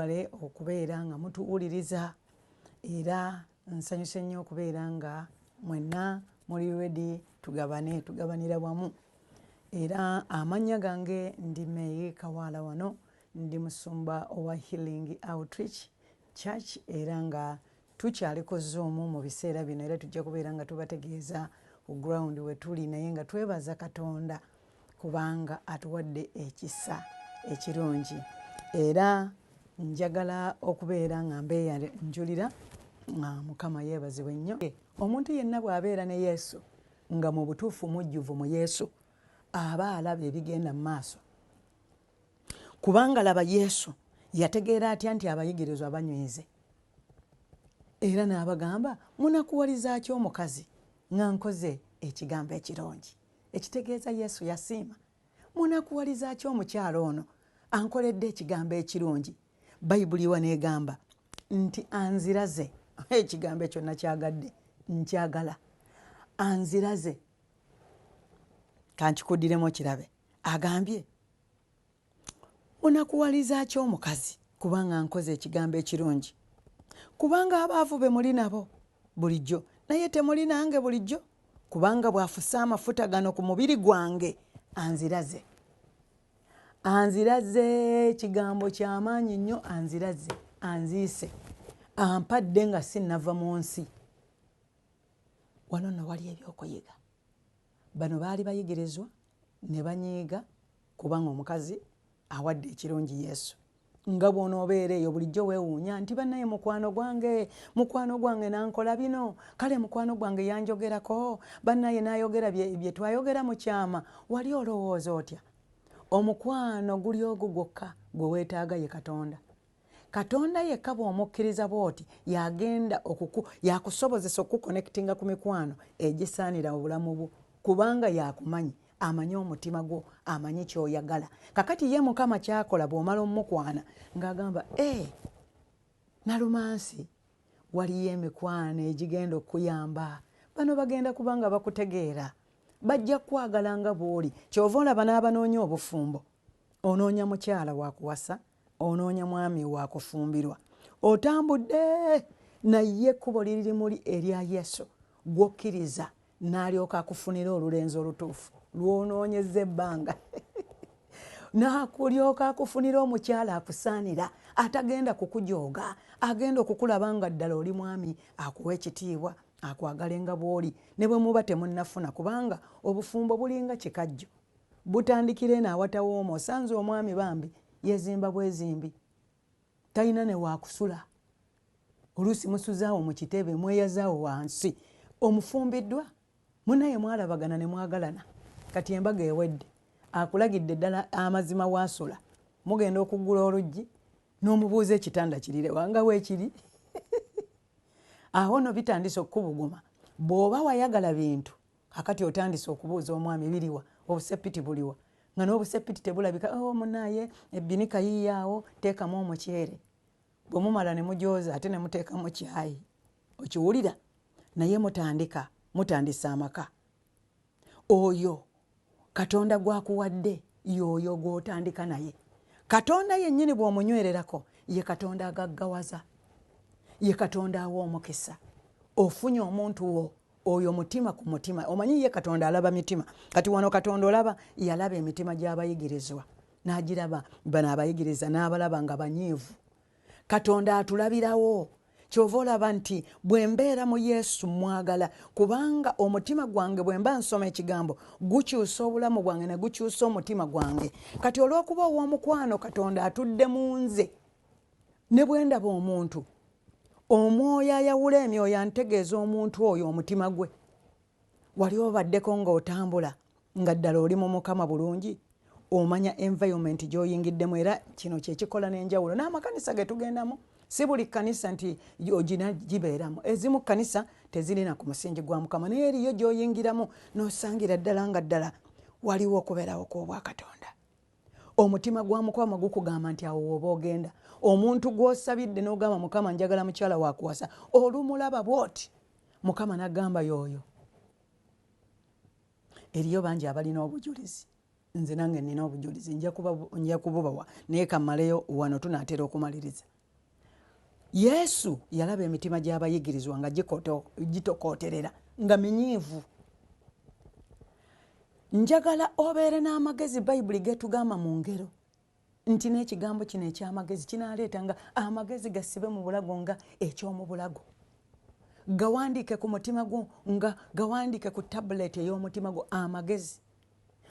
mwewale okubeera nga mutuwuliriza era nsanyuse nnyo okubeera nga mwenna muli ready tugabanira wamu. Era amannya gange ndi May Kawaala wano ndi musumba owa Healing Outreach Church era nga tukyaliko Zoom mu biseera bino era tujja kubeera nga tubategeeza ku ground we tuli naye nga twebaza Katonda kubanga atuwadde ekisa ekirungi. Era njagala okubeera nga njulira Mukama yeebazibwe nnyo. Omuntu yenna bw'abeera ne Yesu nga mu butuufu mujjuvu mu Yesu aba alaba ebigenda mu maaso. Kubanga laba Yesu yategeera atya nti abayigirizwa banyweze. Era n'abagamba munakuwaliza ki omukazi nga nkoze ekigambo ekirungi. Ekitegeeza Yesu yasiima. Munakuwaliza ki omukyalo ono ankoledde ekigambo ekirungi. Bayibuli wano egamba nti anziraze. Ekigambo ekyo nakyagadde nkyagala. Anziraze. Kankikuddiremu kirabe. Agambye munakuwaliza ki omukazi kubanga nkoze ekigambo ekirungi. Kubanga abaavu be muli nabo bulijjo naye temuli nange bulijjo. Kubanga bw'afusa amafuta gano ku mubiri gwange anziraze. Anziraze ekigambo ky'amaanyi nnyo. Anziraze anziise ampadde nga sinnava mu nsi. Wano nno wali ebyokuyiga. Bano baali bayigirizwa ne banyiiga kubanga omukazi awadde ekirungi Yesu. Nga bw'onoobeera eyo bulijjo weewuunya nti bannaye mukwano gwange nankola bino, kale mukwano gwange yanjogerako, bannaye n'ayogera bye twayogera mu kyama. Wali olowooza otya? Omukwano guli ogwo gwokka gwe weetaaga ye Katonda. Katonda yekka bw'omukkiriza bw'oti yagenda yakusobozesa okukonnekitinga ku mikwano egisaanira obulamu bwo kubanga yakumanyi. Amanyi omutima gwo, amanyi ky'oyagala. Kakati ye Mukama kyakola bw'omala omukwana ng'agamba nalumansi waliyo emikwano egigenda okuyamba. Bano bagenda kubanga bakutegeera. Bajja kwagala nga bw'oli. Kyova olaba n'abanoonya obufumbo. Onoonya mukyala wa kuwasa, onoonya mwami wa kufumbirwa. Otambudde naye ekkubo liri muli erya Yesu gw'okkiriza n'alyoka akufunira olulenzi olutuufu lw'onoonyeza ebbanga. N'akulyoka akufunira omukyala akusaanira atagenda kukujooga, agenda okukulaba nga ddala oli mwami, akuwa ekitiibwa, akwagale nga bw'oli ne bwe muba temunnafuna kubanga obufumbo bulinga kikajjo. Butandikira eno awatawooma. Osanze omwami bambi yezimba bwezimbi, talina ne waakusula. Oluusi musuzaawo mu kitebe mweyazaawo wansi. Omufumbiddwa munnaye mwalabagana ne mwagalana. Kati embaga ewedde akulagidde ddala amazima waasula. Mugenda okuggula oluggi n'omubuuza ekitanda kirire wanga weekiri. Awo no bitandise okukubuguma. Bw'oba wayagala bintu kakati otandise okubuuza omwami biriwa, obusepiti buliwa. Nga n'obusepiti tebulabika, munnaye ebbinika yiiyaawo teekamu omukyere. Bwe mumala ne mujooza ate ne muteekamu kyayi. Okiwulira? Naye mutandisa amaka. Oyo Katonda gwakuwadde y'oyo gw'otandika naye. Katonda yennyini bw'omunywererako ye Katonda agaggawaza. Ye Katonda awa omukisa. Ofunye omuntu wo oyo mutima ku mutima. Omanyi ye Katonda alaba mitima. Kati wano Katonda olaba yalaba emitima gy'abayigirizwa. N'agiraba bano abayigiriza n'abalaba nga banyiivu. Katonda atulabirawo. Kyova olaba nti bwe mbeera mu Yesu mwagala kubanga omutima gwange bwe mba nsoma ekigambo gukyusa obulamu bwange ne gukyusa omutima gwange. Kati olw'okuba ow'omukwano Katonda atudde mu nze ne bwe ndaba omuntu omwoyo ayawula emyoyo antegeeza omuntu oyo omutima gwe. Wali obaddeko ng'otambula nga ddala oli mu Mukama bulungi, omanya environment gy'oyingiddemu era kino kye kikola n'enjawulo. N'amakanisa ge tugendamu si buli kkanisa nti ogina gibeeramu. Ezimu kkanisa tezirina ku musingi gwa Mukama naye eriyo gy'oyingiramu n'osangira ddala nga ddala waliwo okubeerawo kw'obwa Katonda. Omutima gwa Mukama gukugamba nti awo w'oba ogenda. Omuntu gw'osabidde n'ogamba Mukama njagala mukyala wa kuwasa, olumulaba bw'oti Mukama n'agamba y'oyo. Eriyo bangi abalina obujulizi. nze nange nina obujulizi nja kububawa naye kammaleyo wano tunaatera okumaliriza. Yesu yalaba emitima gy'abayigirizwa nga gitokooterera nga minyiivu. Njagala obeere n'amagezi Bayibuli getugamba mu ngero nti n'ekigambo kino eky'amagezi kinaaleetanga amagezi gasibe mu bulago nga eky'omu bulago. Gawandiike ku mutima gwo nga gawandiike ku tabuleti ey'omutima gwo amagezi.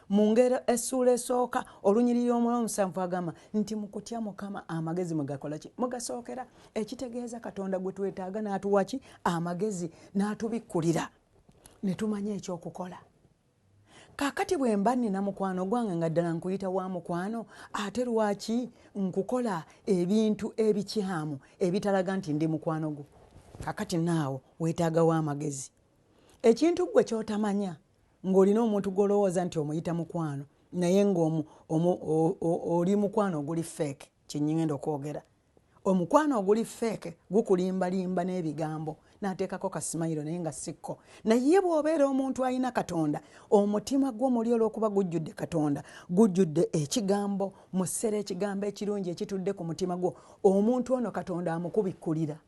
Mu ngero essuula esooka olunyiriri omul'omusanvu agamba nti mu kutya Mukama amagezi mugakola ki? Mugasookera. Ekitegeeza Katonda gwe twetaaga n'atuwa ki? Amagezi n'atubikkulira ne tumanya ekyokukola. Kaakati bwe mba nina mukwano gwange nga ddala nkuyita wa mukwano, ate lwaki nkukola ebintu ebikyamu ebitalaga nti ndi mukwano gwo? Kaakati naawo weetaagawo amagezi. Ekintu gwe ky'otamanya ng'olina omuntu gw'olowooza nti omuyita mukwano naye ng'oli mukwano oguli feeke, kyennyingenda okwogera. Omukwano oguli feeke gukulimbalimba n'ebigambo n'ateekako kasimayiro naye nga sikko. Naye bw'obeera omuntu alina Katonda, omutima gwo muli olw'okuba gujjudde Katonda, gujjudde ekigambo mu ssera ekigambo ekirungi ekitudde ku mutima gwo, omuntu ono Katonda amukubikkulira.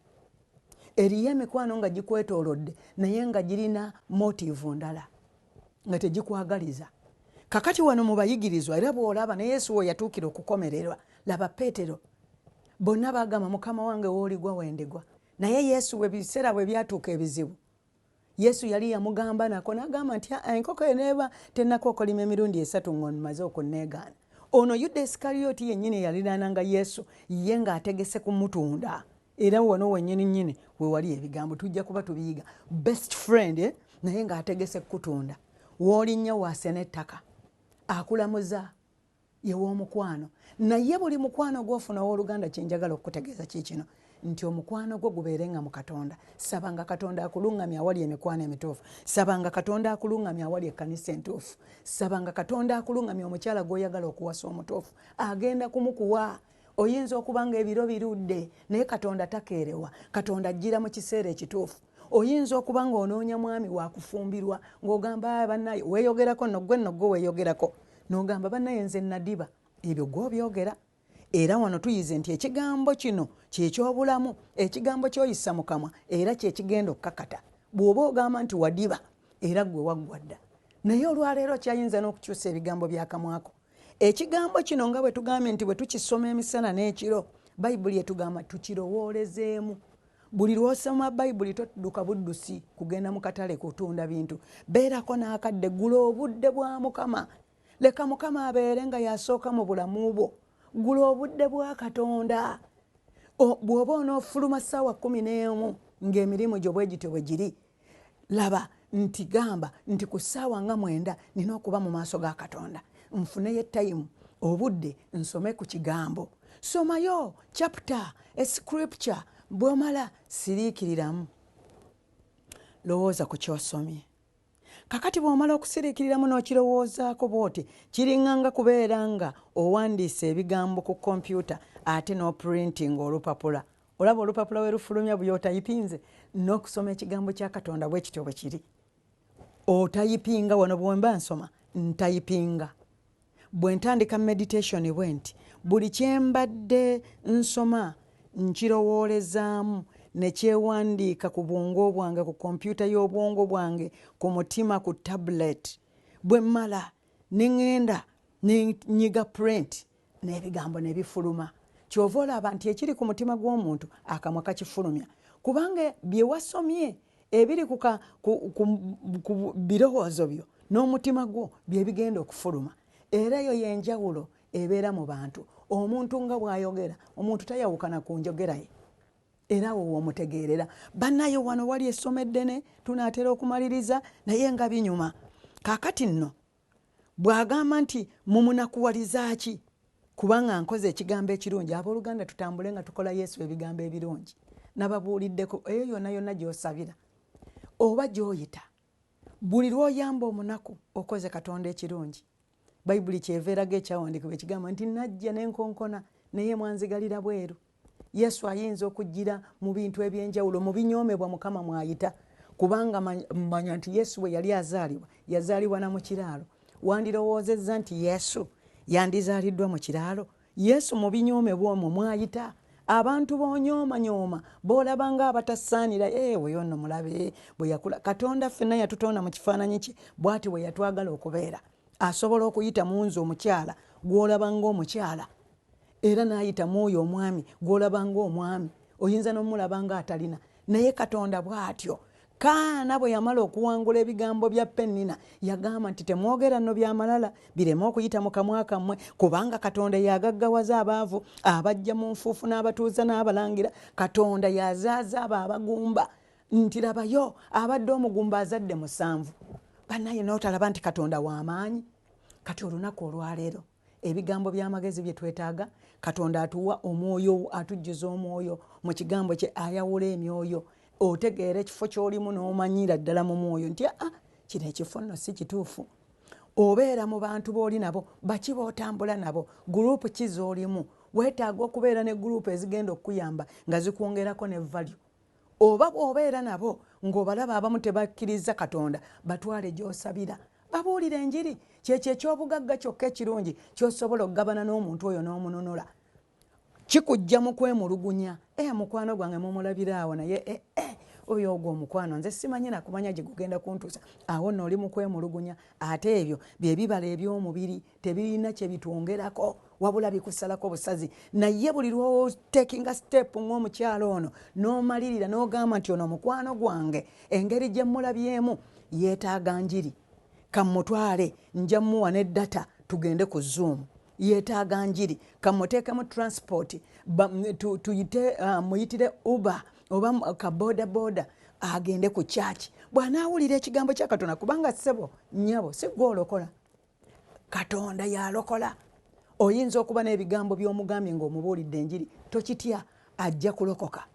Eriyo emikwano nga gikwetoolodde naye nga girina motivu ndala nga tegikwagaliza. Kakati wano mu bayigirizwa era bw'olaba ne Yesu we yatuukira okukomererwa, laba Peetero bonna bagamba Mukama wange w'oligwa wendigwa. Naye Yesu we biseera bwe byatuuka ebizibu, Yesu yali yamugamba nako n'agamba nti enkoko eneeba tennakookolima emirundi 3 ng'omaze okunneegaana. Ono Yuda Isikaliyooti yennyini yaliraananga Yesu ye ng'ategese kumutunda. Era wano wennyini we wali ebigambo tujja kuba tubiyiga. Best friend naye ng'ategese kutunda. W'olinnya waase n'ettaka akulamuza yew'omukwano. Naye buli mukwano gw'ofuna w'oluganda kyenjagala okutegeeza kikino nti omukwano gwo gubeerenga mu Katonda. Sabanga Katonda akuluŋŋamya awali emikwano emituufu. Sabanga Katonda akuluŋŋamya awali ekkanisa entuufu. Sabanga Katonda akuluŋŋamya omukyala gw'oyagala okuwasa omutuufu. Agenda kumukuwa. Oyinza okuba nga ebiro birudde naye Katonda takeerewa. Katonda ajjira mu kiseera ekituufu. Oyinza okuba ng'onoonya mwami wakufumbirwa ng'ogamba bannaye weeyogerako nogwe weeyogerako n'ogamba bannaye nze nadiba. Ebyo gw'obyogera. Era wano tuyize nti ekigambo kino kyekyobulamu, ekigambo ky'oyisa mu kamwa era kyekigenda okkakata. Bw'oba ogamba nti wadiba era gwe waggwa dda. Naye olwaleero kyayinza n'okukyusa ebigambo by'akamwako. Ekigambo kino nga bwe tugambye nti bwe tukisoma emisana n'ekiro, Bayibuli etugamba tukirowoolezeemu. Buli lw'osoma Bayibuli todduka buddusi kugenda mu katale kutunda bintu. Beerako n'akadde gula obudde bwa Mukama. Leka Mukama abeere nga yasooka mu bulamu bwo. Gula obudde bwa Katonda. Bw'oba onoofuluma ssaawa 11 ng'emirimu gyo bwe gityo bwe giri, laba nti gamba nti ku ssaawa nga 9 nina okuba mu maaso ga Katonda. Nfuneyo tayimu obudde nsome ku kigambo. Somayo chapter, scripture, bw'omala siriikiriramu. Lowooza ku ky'osomye. Kakati bw'omala okusiriikiriramu n'okirowoozaako bw'oti, kiringanga kubeera nga owandiise ebigambo ku kompyuta ate n'oprinting olupapula. Olaba olupapula we rufulumya bwe otayipinze n'okusoma ekigambo kya Katonda bwe kityo bwe kiri. Otayipinga wano bwe mba nsoma, ntayipinga. Bwe ntandika meditation bwe nti buli kye mbadde nsoma nkirowoolezaamu ne kyewandiika ku bwongo bwange, ku kompyuta y'obwongo bwange, ku mutima, ku tablet. Bwe mmala ne ŋŋenda ne nyiga print n'ebigambo ne bifuluma. Kyova olaba nti ekiri ku mutima gw'omuntu akamwa kakifulumya. Kubanga bye wasomye ebiri ku birowoozo byo n'omutima gwo bye bigenda okufuluma. Era eyo y'enjawulo ebeera mu bantu. Omuntu nga bw'ayogera, omuntu tayawukana ku njogera ye. Era wo omutegeerera. Bannaye wano wali essomo eddene tunaatera okumaliriza naye nga binyuma. Kaakati nno bw'agamba nti mumunakuwaliza ki? Kubanga nkoze ekigambo ekirungi. Abooluganda tutambule nga tukola Yesu ebigambo ebirungi. Nababuuliddeko eyo yonna gy'osabira oba gy'oyita. Buli lw'oyamba omunaku okoze Katonda ekirungi. Bayibuli kyeva eraga ekyawandiikibwa ekigamba nti najja n'enkonkona naye mwanzigalira bweru. Yesu ayinza okujjira mu bintu eby'enjawulo, mu binyoomebwa Mukama mwayita. Kubanga manya nti Yesu bwe yali yazaalibwa na mu kiraalo. wandirowoozezza nti yesu yandizaaliddwa mu kiraalo? Yesu mu binyoome bw'omwo mwayita abantu boonyooma boolaba ng'abatasaanira weyo nno mulabe bwe yakula. Katonda ffenna yatutonda mu kifaananyi kye bw'ati bwe yatwagala okubeera. Asobola okuyita mu nze omukyala gw'olaba ng'omukyala, era n'ayita mu oyo omwami gw'olaba ng'omwami, oyinza n'omulaba ng'atalina. Naye Katonda bw'atyo. Kaana bwe yamala okuwangula ebigambo bya Pennina yagamba nti temwogera nno byamalala bireme okuyita mu kamwa kammwe, kubanga Katonda yagaggawaza abaavu, abajja mu nfuufu n'abatuuza n'abalangira. Katonda yazaaza abo abagumba nti labayo abadde omugumba azadde 7. Bannaye n'otalaba nti Katonda w'amaanyi? Kati olunaku olwaleero ebigambo by'amagezi bye twetaaga, Katonda atuwa omwoyo, atujjuza omwoyo mu kigambo kye ayawula emyoyo. Otegeera ekifo ky'olimu n'omanyira ddala mu mwoyo nti kino ekifo nno si kituufu. Obeera mu bantu b'oli nabo, baki b'otambula nabo, guruupu ki z'olimu. Weetaaga okubeera ne guruupu ezigenda okuyamba nga zikwongerako ne value. Oba bw'obeera nabo ng'obalaba abamu tebakkiriza Katonda, batwale gy'osabira, babuulire enjiri. Kyekyo eky'obugagga kyokka ekirungi ky'osobola okugabana n'omuntu oyo n'omununula. Kikujja mu kwemulugunya. Mukwano gwange mumulabira awo naye oyo ogwo omukwano nze simanyi nakumanya gye gugenda kuntuusa. Awo nno oli mu kwemulugunya. Ate ebyo bye bibala eby'omubiri, tebirina kye bitwongerako wabula bikusalako busazi. Naye buli lw'otekinga step ng'omukyalo ono n'omalirira n'ogamba nti ono mukwano gwange, engeri gye mulabyemu yeetaaga njiri, kammutwale nja muwa ne data tugende ku Zoom. Yeetaaga njiri, kamuteekemu transport, muyitire Uber oba ka boda agende ku church. Bw'anaawulira ekigambo kya Katonda, kubanga ssebo nnyabo si gwe olokola, Katonda yalokola. Oyinza okuba n'ebigambo by'omugambye ng'omubuulidde enjiri, tokitya, ajja kulokoka.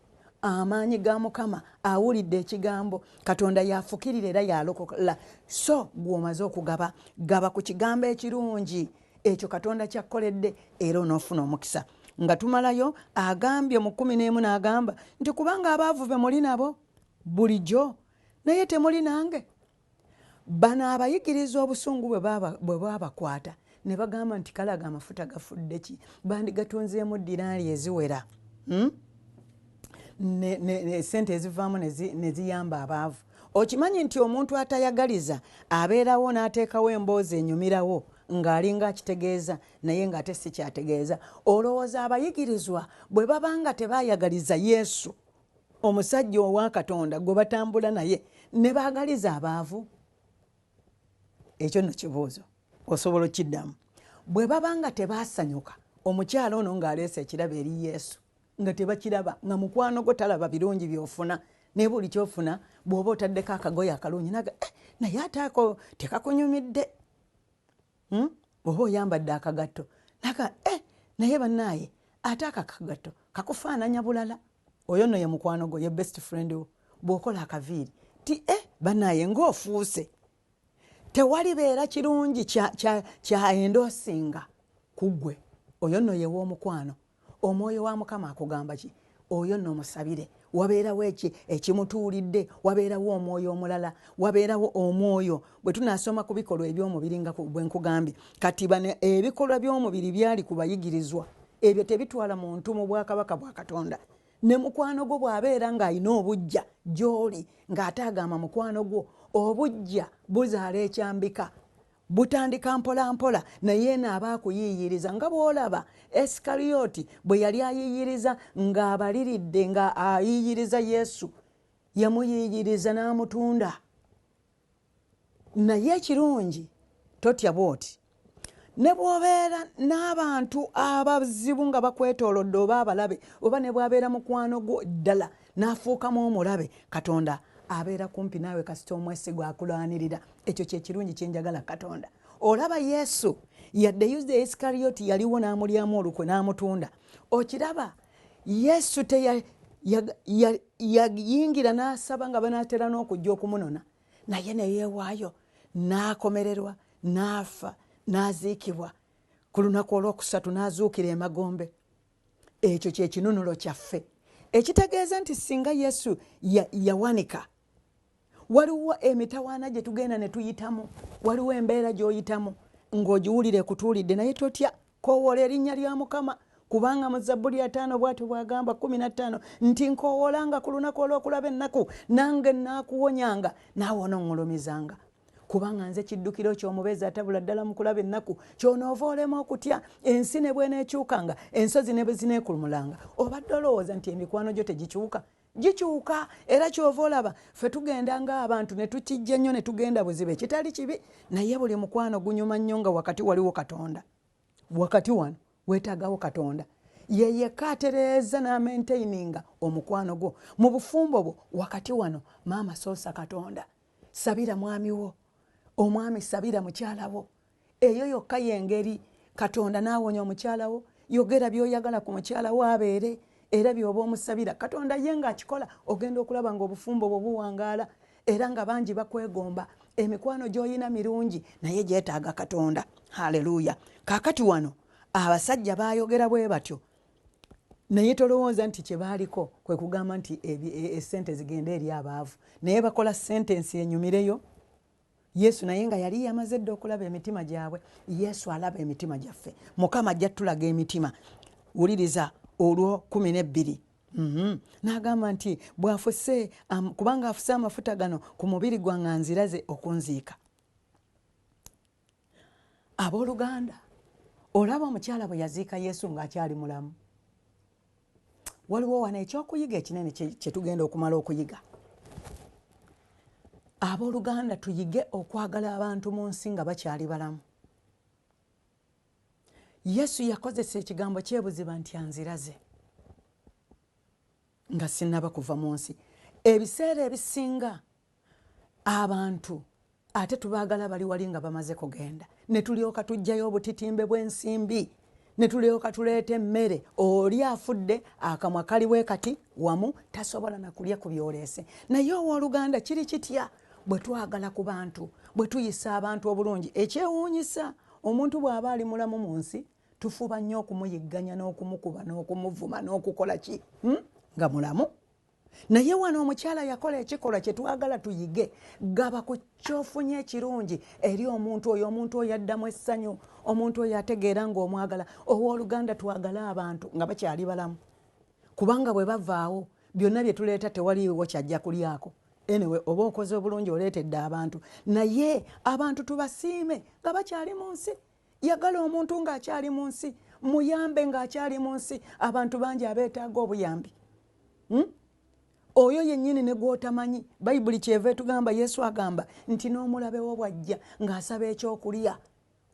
Amaanyi ga Mukama, awulidde ekigambo, Katonda yafukirira era yalokola. So gw'omaze okugaba, gaba ku kigambo ekirungi ekyo Katonda kyakkoledde, era onoofuna omukisa. Nga tumalayo agambye mu 11 n'agamba nti kubanga abaavu be muli nabo bulijjo, naye temuli nange. Bano abayigiriza obusungu bwe babakwata ne bagamba nti kalaga amafuta gafudde ki, bandigatunzeemu dinaali eziwera, sente ezivaamu ne ziyamba abaavu. Okimanyi nti omuntu atayagaliza abeerawo n'ateekawo emboozi enyumirawo ng'alinga akitegeeza naye ng'ate si kyategeeza. Olowooza abayigirizwa bwe babanga tebaayagaliza Yesu omusajja owa Katonda gwe batambula naye ne baagaliza abaavu? Ekyo nno kibuuzo osobola okiddamu. Bwe babanga tebaasanyuka omukyala ono ng'aleese ekirabo eri Yesu nga tebakiraba, nga mukwano gwo talaba birungi by'ofuna, ne buli kyofuna bw'oba otaddeko akagoye akalungi naga naye ate ako tekakunyumidde. Oba oyambadde akagatto naga naye bannaaye ate akakagatto kakufaananya bulala. Oyo nno ye mukwano gwo, ye best friend wo. Bw'okola akaviiri ti bannaaye ng'ofuuse. Tewalibeera kirungi kya endoosinga ku ggwe. Oyo nno ye w'omukwano. Omwoyo wa Mukama akugamba ki? Oyo nno musabire. Wabeerawo ekimutuulidde, wabeerawo omwoyo omulala, wabeerawo omwoyo. Bwe tunaasoma ku bikolwa eby'omubiri nga bwe nkugambye, kati bano ebikolwa by'omubiri byali ku bayigirizwa, ebyo tebitwala muntu mu bwakabaka bwa Katonda. Ne mukwano gwo bw'abeera ng'alina obujja gy'oli ng'ate agamba mukwano gwo, obujja buzaala ekyambika, butandika mpola mpola, naye n'aba akuyiiyiriza nga bw'olaba Esikaliyoti bwe yali ayiiyiriza ng'abaliridde nga ayiiyiriza Yesu, yamuyiiyiriza n'amutunda. Naye ekirungi totya bw'oti. Ne bw'obeera n'abantu abazibu nga bakwetoolodde oba abalabe, oba ne bw'abeera mukwano gwo ddala n'afuukamu omulabe, Katonda abeera kumpi naawe kasita omwesigwa akulwanirira. Ekyo kye kirungi kye njagala Katonda. Olaba Yesu yadde Yuda Esikaliyoti yaliwo n'amulyamu olukwe n'amutunda. Okiraba Yesu yayingira n'asaba nga banaatera n'okujja okumunona, naye ne yeewaayo n'akomererwa n'afa n'aziikibwa. Ku lunaku olwokusatu n'azuukira emagombe. Ekyo kye kinunulo kyaffe ekitegeeza nti singa Yesu yawanika waliwo emitawaana gye tugenda ne tuyitamu, waliwo embeera gy'oyitamu ng'ogiwulire kutuulidde naye totya, koowoola erinnya lya Mukama. Kubanga mu Zabbuli 5 bw'atyo bw'agamba 15 nti nkowoolanga ku lunaku olw'okulaba ennaku nange naakuwonyanga naawe onoŋŋulumizanga. Kubanga nze kiddukiro ky'omubeezi atabula ddala mu kulaba ennaku ky'onoova olema okutya, ensi ne bw'eneekyukanga, ensozi ne bwe zineekulumulanga. Obadde olowooza nti emikwano gyo tegikyuka? Gikyuka. Era ky'ova olaba ffe tugenda ng'abantu ne tukijja nnyo ne tugenda buzibe, kitali kibi, naye buli mukwano gunyuma nnyo nga wakati waliwo Katonda. Wakati wano weetaagawo Katonda. Ye yekka atereeza n'amaintaininga omukwano gwo. Mu bufumbo bwo wakati wano maama soosa Katonda. Sabira mwami wo, omwami sabira mukyala wo. Eyo yokka y'engeri Katonda n'awonya omukyala wo. Yogera by'oyagala ku mukyala wo abeere, era by'oba omusabira Katonda ye ng'akikola, ogenda okulaba ng'obufumbo bwo buwangaala era nga bangi bakwegomba. Emikwano gy'oyina mirungi naye gyetaaga Katonda. Haleluya. Kaakati wano abasajja baayogera bwe batyo, naye tolowooza nti kye baaliko kwe kugamba nti essente zigenda eri abaavu, naye bakola sentensi enyumireyo. Yesu naye nga yali yamaze dda okulaba emitima gyabwe. Yesu alaba emitima gyaffe. Mukama ajja tulaga emitima. Wuliriza olwo 12. N'agamba nti bw'afuse kubanga afuse amafuta gano ku mubiri gwange anziraze okunziika. Abooluganda, olaba omukyala bwe yaziika Yesu ng'akyali mulamu. Waliwo wano ekyokuyiga ekinene kye tugenda okumala okuyiga. Abooluganda, tuyige okwagala abantu mu nsi nga bakyali balamu. Yesu yakozesa ekigambo kyebuziba nti anziraze nga sinnaba kuva mu nsi. Ebiseera ebisinga abantu ate tubaagala bali wali nga bamaze kugenda, ne tulyoka tujjayo obutitimbe bw'ensimbi, ne tulyoka tuleeta emmere. Oli afudde akamwa kaliwe kati wamu tasobola na kulya ku byoleese. Naye owooluganda kiri kitya bwe twagala ku bantu, bwe tuyisa abantu obulungi. Ekyewuunyisa, omuntu bw'aba ali mulamu mu nsi tufuba nnyo okumuyigganya n'okumukuba n'okumuvuma n'okukola ki nga mulamu. Naye wano omukyala yakola ekikolwa kye twagala tuyige. Gaba ku kyofunye ekirungi eri omuntu oyo, omuntu oyo addamu essanyu, omuntu oyo ategeera ng'omwagala. Owooluganda, twagala abantu nga bakyali balamu, kubanga bwe bavaawo byonna bye tuleeta tewaliwo kyajja kulyako. Anyway, oba okoze obulungi oleetedde abantu, naye abantu tubasiime nga bakyali mu nsi. Yagala omuntu ng'akyali mu nsi, muyambe ng'akyali mu nsi. Abantu bangi abeetaaga obuyambi. Oyo yennyini ne gw'otamanyi, Bayibuli kyeva etugamba, Yesu agamba nti n'omulabe wo bw'ajja ng'asaba ekyokulya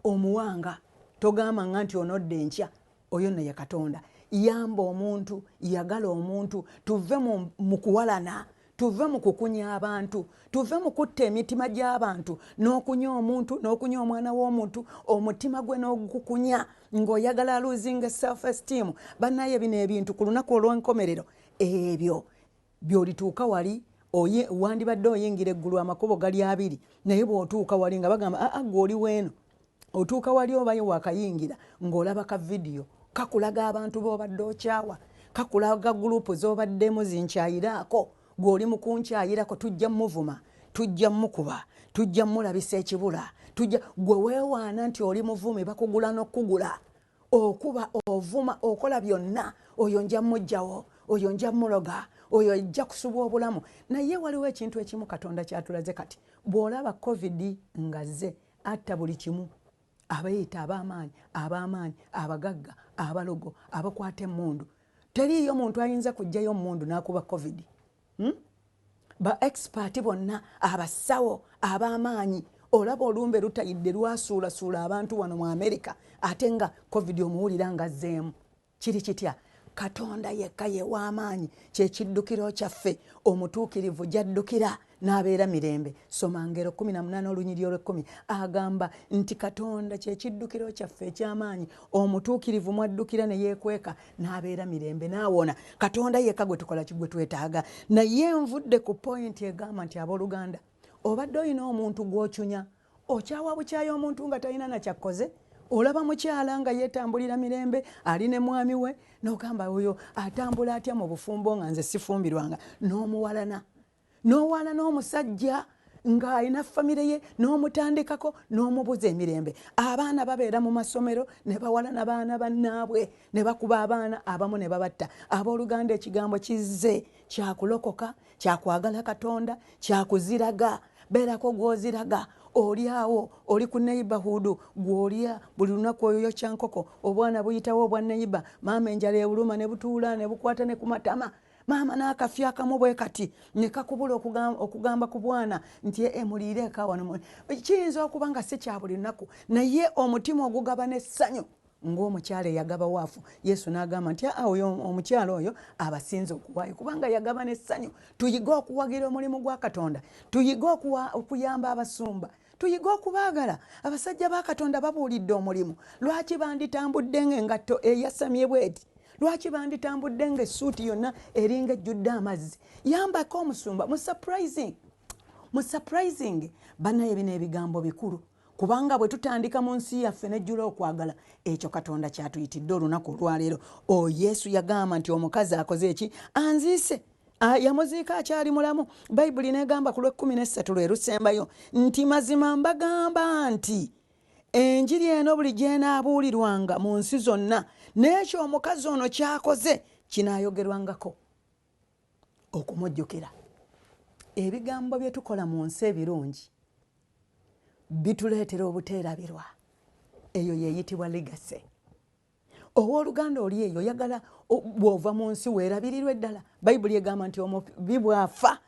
omuwanga, togamba nga nti onodde enkya. Oyo nno ye Katonda. Yamba omuntu, yagala omuntu, tuve mu kuwalana, tuve mu kukunya abantu, tuve mu kutta emitima gy'abantu, n'okunya omuntu, n'okunya omwana w'omuntu, omutima gwe n'ogukukunya ng'oyagala losing self esteem. Bannaye bino ebintu ku lunaku olw'enkomerero ebyo by'olituuka wali wandibadde oyingira eggulu amakubo gali abiri, naye bw'otuuka wali nga bagamba gwe oli weeno. Otuuka wali oba wakayingira ng'olaba ka vidiyo kakulaga abantu b'obadde okyawa, kakulaga gurupu z'obaddemu zinkyayiraako. Gw'oli mu kunkyayirako tujja muvuma, tujja mukuba, tujja mulabisa ekibula, gwe weewaana nti oli muvumi bakugula n'okugula, okuba ovuma okola byonna. Oyo nja mujjawo, oyo nja muloga, oyo ajja kusuba obulamu. Naye waliwo ekintu ekimu Katonda kyatulaze kati. Bw'olaba COVID nga zze atta buli kimu, abayita ab'amaanyi, abagagga, abalogo, abakwata emmundu. Teriiyo muntu ayinza kujjayo mmundu n'akuba COVID. Ba expert bonna, abasawo, ab'amaanyi. Olaba olumbe lutayidde lwasuulasuula abantu wano mu Amerika, ate nga COVID omuwulira nga azzeemu. Kiri kitya? Katonda yekka ye w'amaanyi, kye kiddukiro kyaffe. Omutuukirivu gy'addukira n'abeera mirembe. Soma Ngero 18 olunyiriri olw'10. Agamba nti Katonda kye kiddukiro kyaffe eky'amaanyi, omutuukirivu mwaddukira ne yeekweka n'abeera mirembe n'awona. Katonda yekka gwe tukola gwe twetaaga. Naye nvudde ku point egamba nti abooluganda, obadde olina omuntu gw'okyunya, okyawa bukyayi omuntu nga talina na kyakkoze. Olaba mukyala nga yeetambulira mirembe, ali ne mwami we, n'ogamba oyo atambula atya mu bufumbo nga nze sifumbirwanga, n'omuwalana. n'owaana n'omusajja ng'alina famire ye n'omutandikako n'omubuza emirembe. Abaana babeera mu masomero ne bawalana baana bannaabwe ne bakuba abaana abamu ne babatta. Abooluganda ekigambo kizze kyakulokoka, kyakwagala Katonda, kyakuziraga. Beerako gw'oziraga. Oli awo oli ku neighborhood gw'olya buli lunaku oyo kyankoko obwana buyitawo obwa neighbor. Maama enjala ebuluma ne butuula ne bukwata ne ku matama. Maama n'akafya akamu bwe kati ne kakubula okugamba ku bwana nti muliire eka wano. Kiyinza okuba nga si kya buli lunaku naye omutima ogugaba n'essanyu ng'omukyala eyagaba waafu. Yesu n'agamba nti omukyala oyo abasinze okuwaayo kubanga yagaba n'essanyu. Tuyige okuwagira omulimu gwa Katonda, tuyige okuyamba abasumba, tuyige okubaagala. Abasajja ba Katonda babuulidde omulimu. Lwaki banditambudde ng'engatto eyasamye bweti? Lwaki banditambudde ng'essuuti yonna eringa ejjudde amazzi? Yambako omusumba mu surprising. Bannaye bino ebigambo bikulu kubanga bwe tutandika mu nsi yaffe nejjula okwagala ekyo Katonda kyatuyitidde olunaku olwaleero. Yesu yagamba nti omukazi akoze eki? Anziise. Yamuziika akyali mulamu. Bayibuli negamba ku Lw'ekumi lwe lusembayo nti mazima mbagamba nti enjiri eno buli gy'enaabuulirwanga mu nsi zonna n'ekyo omukazi ono kyakoze kinaayogerwangako okumujjukira. Ebigambo bye tukola mu nsi ebirungi bituleetera obuteerabirwa. Eyo yeeyitibwa legacy. Owooluganda oli eyo oyagala bw'ova mu nsi weerabirirwe ddala. Bayibuli egamba nti omubi bw'afa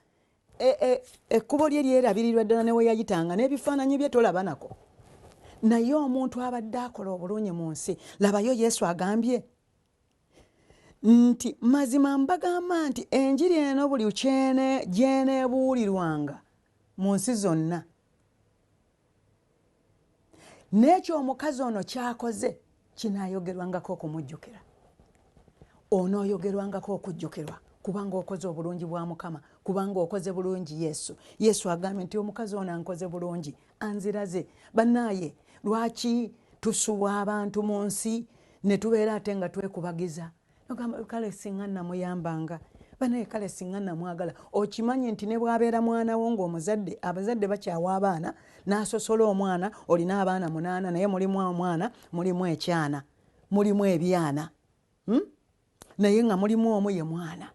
ekkubo lye lyerabirirwa ddala ne we yayitanga n'ebifaananyi bye tolaba nako. Naye omuntu abadde akola obulungi mu nsi, labayo Yesu agambye nti mazima mbagamba nti enjiri eno buli gy'eneebuulirwanga mu nsi zonna n'ekyo omukazi ono kyakoze kinaayogerwangako okumujjukira. Onooyogerwangako okujjukirwa kubanga okoze obulungi bwa Mukama, kubanga okoze bulungi Yesu. Yesu agambye nti omukazi ono ankoze bulungi, anziraze. Bannaaye, lwaki tusuwa abantu mu nsi ne tubeera ate nga twekubagiza? Nogamba kale singa namuyambanga, banaye kale singa namwagala. Okimanyi nti ne bw'abeera mwana wo ng'omuzadde, abazadde bakyawa abaana, n'asosola omwana, olina abaana 8 naye mulimu omwana, mulimu ekyana, mulimu ebyana, naye nga mulimu omu ye mwana.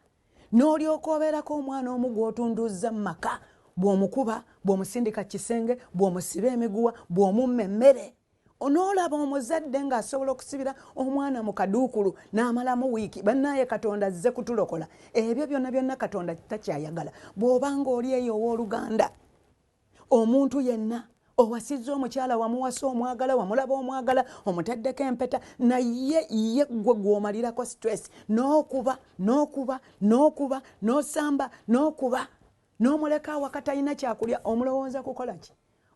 N'olyoka obeerako omwana omu gw'otunduzza mu maka, bw'omukuba, bw'omusindika kisenge, bw'omusiba emiguwa, bw'omumma emmere. Onoolaba omuzadde ng'asobola okusibira omwana mu kaduukulu n'amalamu wiiki. Bannaaye Katonda azze kutulokola. Ebyo byonna byonna Katonda takyayagala. Bw'obanga oli eyo owooluganda, omuntu yenna owasizza omukyala wamuwasa omwagala, wamulaba omwagala, omutaddeko empeta, naye ye gwe gw'omalirako stress, n'okuba n'osamba n'okuba n'omuleka awaka talina kyakulya, omulowooza kukola ki?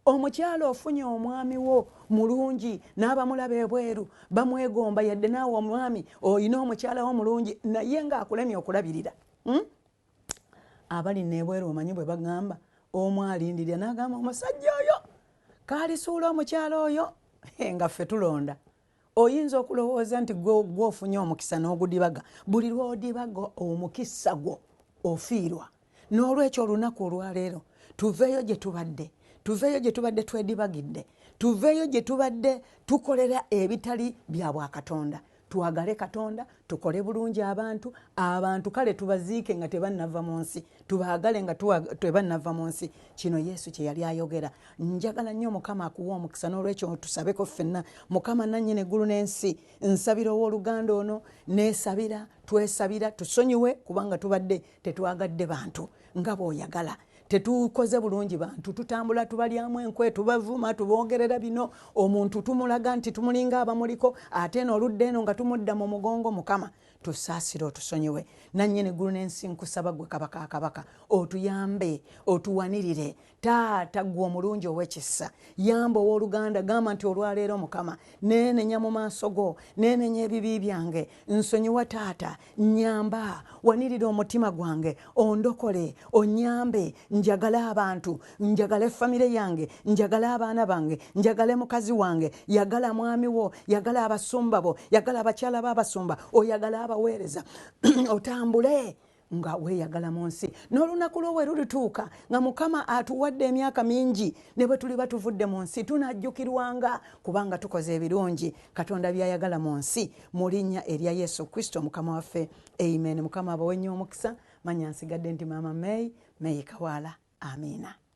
Omukyala ofunye omwami wo mulungi n'abamulaba ebweru bamwegomba, yadde naawe omwami oyina omukyala wo mulungi naye ng'akulemye okulabirira. Abali n'ebweru omanyi bwe bagamba omu alindirira n'agamba omusajja oyo kaalisuula omukyala oyo nga ffe tulonda. Oyinza okulowooza nti gw'ofunye omukisa n'ogudibaga. Buli lw'odibaga omukisa gwo ofiirwa. N'olwekyo olunaku olwaleero tuveeyo gye tubadde twedibagidde, tuveeyo gye tubadde tukolera ebitali bya bwa Katonda. Tuwagale Katonda, tukole bulungi abantu kale tubaziike nga tebannava mu nsi, tubaagale nga tebannava mu nsi. Kino Yesu kye yali ayogera. Njagala nnyo Mukama akuwa omukisa, n'olwekyo tusabeko ffenna. Mukama nannyini eggulu n'ensi, nsabira owooluganda ono, neesabira, twesabira, tusonyiwe kubanga tubadde tetwagadde bantu nga bw'oyagala. Tetukoze bulungi bantu, tutambula tubalyamu enkwe, tubavuma, tubogerera bino, omuntu tumulaga nti tumulinga abamuliko, ate n'oludda eno nga tumudda mu mugongo. Mukama tusaasire, otusonyiwe. Nannyini eggulu n'ensi nkusaba gwe Kabaka akabaka, otuyambe, otuwanirire. Taata gwe omulungi ow'ekisa, yamba owooluganda. Gamba nti olwaleero Mukama neenenya mu maaso go, neenenya ebibi byange, nsonyiwa Taata, nyamba, wanirira omutima gwange, ondokole, onyambe, njagale abantu, njagale famire yange, njagale abaana bange, njagale mukazi wange, yagala mwami wo, yagala abasumba bo, yagala abakyala b'abasumba, oyagala abaweereza. Otambule nga weeyagala mu nsi. N'olunaku lwo bwe lulituuka nga Mukama atuwadde emyaka mingi ne bwe tuli batuvudde mu nsi, tunajjukirwanga kubanga tukoze ebirungi Katonda by'ayagala mu nsi, mu linnya erya Yesu Kristo Mukama waffe, amen. Mukama abawe nnyo omukisa. Manya nsigadde nti Maama May Kawaala. Amiina.